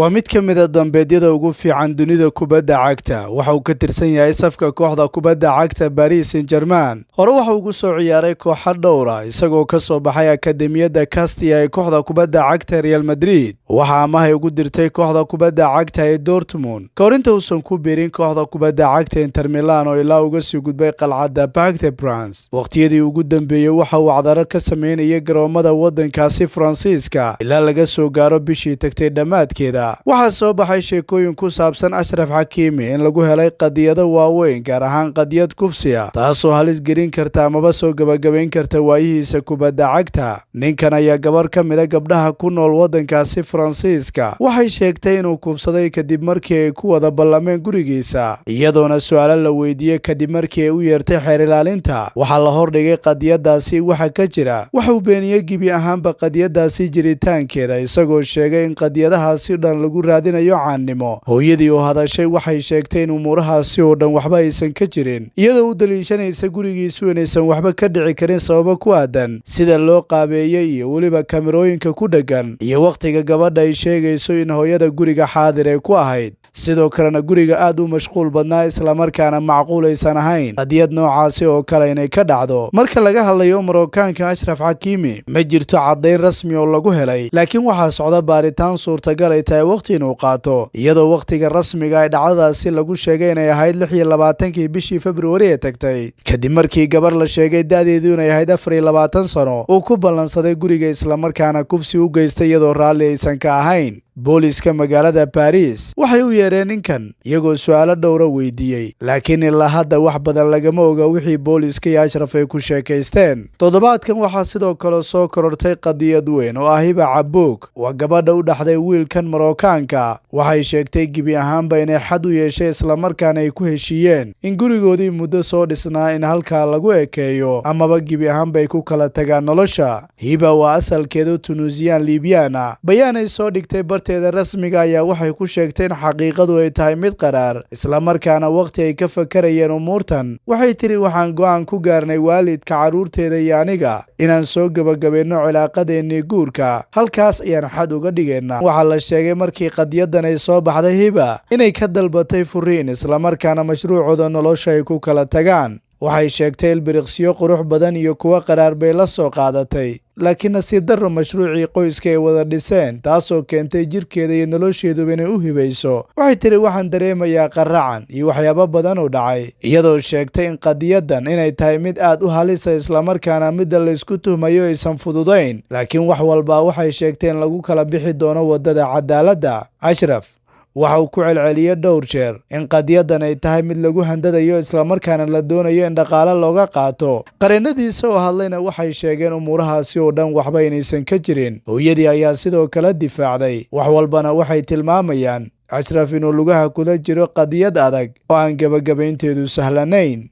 waa mid ka mid ah dambeedyada ugu fiican dunida kubadda cagta. Waxa uu ka tirsan yahay safka kooxda kubadda cagta Paris Saint-Germain. Hore waxa uu ugu soo ciyaaray kooxo dhowr ah isagoo ka soo baxay akademiyadda Castilla ee kooxda kubadda cagta Real Madrid. Waxa amahay ugu dirtay kooxda kubadda cagta ee Dortmund. Koorinta uusan ku biirin kooxda kubadda cagta Inter Milan oo ilaa uga sii gudbay qalcadda Parc des Princes. Waqtiyadii ugu dambeeyay waxa uu cadaaro ka sameynayay garoomada waddankaasi Faransiiska ilaa laga soo gaaro bishii tagtay dhamaadkeeda. waxaa soo baxay sheekooyin ku saabsan Ashraf Hakimi in lagu helay qadiyado waaweyn gaar ahaan qadiyad kufsi ah taasoo halis gelin karta amaba soo gabagabayn karta waayihiisa kubadda cagta. Ninkan ayaa gabar ka mid ah gabdhaha ku nool waddankaasi Faransiiska waxay sheegtay inuu kufsaday kadib markii ay ku wada ballameen gurigiisa, iyadoona su'aalo la weydiiyey kadib markii ay u yeertay xeer ilaalinta. waxaa la hordhigay qadiyadaasi waxa ka jira. waxa uu beeniyey gebi ahaanba qadiyadaasi jiritaankeeda isagoo sheegay in qadiyadahaasi dhan lagu raadinayo caannimo. hooyadii oo hadashay waxay sheegtay in umuurahaasi oo dhan waxba aysan ka jirin, iyadoo u daliishanaysa gurigiisu inaysan waxba ka dhici karin sababo ku aadan sida loo qaabeeyey iyo weliba kamerooyinka ku dheggan iyo wakhtiga gabadha ay sheegayso in hooyada guriga xaadir ay ku ahayd. sidoo kalena guriga aad u mashquul badnaa islamarkaana macquul aysan ahayn qadiyad noocaasi oo kale inay ka dhacdo. marka laga hadlayo Marookaanka Ashraf Hakimi ma jirto caddayn rasmi oo lagu helay, laakiin waxaa socda baaritaan suurtagal ay tahay waqti inuu qaato, iyadoo waqtiga rasmiga ay dhacdadaasi lagu sheegay inay ahayd 26 bishii February ee tagtay kadib markii gabar la sheegay da'deedu inay ahayd 24 sano uu ku ballansaday guriga islamarkaana kufsi u geystay iyadoo raalli aysan ka ahayn. booliska magaalada Paris waxay u yeereen ninkan iyagoo su'aalo dhowra weydiiyey, laakiin ilaa hadda wax badan lagama oga wixii booliska iyo Ashraf ay ku sheekaysteen. toddobaadkan waxaa sidoo kale soo korortay qadiyad weyn oo ah Hiba Cabouk, waa gabadha u dhaxday wiilkan Marookaanka. waxay sheegtay gebi ahaanba inay xad u yeeshay islamarkaana ay ku heshiiyeen in gurigoodii muddo soo dhisnaa in halkaa lagu ekeeyo amaba gebi ahaanba ay ku kala tagaan nolosha. Hiba waa asalkeedu Tunisian Libyaan ah. bayaan ay soo dhigtay barteeda rasmiga ayaa waxay ku sheegtay in xaqiiqadu ay tahay mid qaraar islamarkaana waqti ay ka fakarayeen umuurtan. waxay tiri waxaan go'aan ku gaarnay waalidka carruurteeda iyo aniga inaan soo gabagabayno cilaaqadeennii guurka, halkaas ayaan xad uga dhigaynaa. waxaa la sheegay markii qadiyadan ay soo baxday Hiba inay ka dalbatay furiin islamarkaana mashruucooda nolosha ay ku kala tagaan. waxay sheegtay ilbiriqsiyo qurux badan iyo kuwa qaraar bay la soo qaadatay, laakiin nasiib darro mashruucii qoyska ay wada dhiseen taasoo keentay jirkeeda iyo nolosheeduba inay u hibayso. waxay tiri waxaan dareemayaa qaracan iyo waxyaabo badan oo dhacay, iyadoo sheegtay in qadiyadan inay tahay mid aad u halisa islamarkaana midda laysku tuhmayo aysan fududayn, laakiin wax walba waxay sheegtay in lagu kala bixi doono waddada cadaaladda. Ashraf waxa uu ku celceliyey dhowr jeer in qadiyadan ay tahay mid lagu handadayo islamarkaana la doonayo in dhaqaale looga qaato. qareennadiisa oo hadlayna waxay sheegeen umuurahaasi oo dhan waxba inaysan ka jirin. hooyadii ayaa sidoo kale difaacday, wax walbana waxay tilmaamayaan Ashraf inuu lugaha kula jiro qadiyad adag oo aan gabagabaynteedu sahlanayn.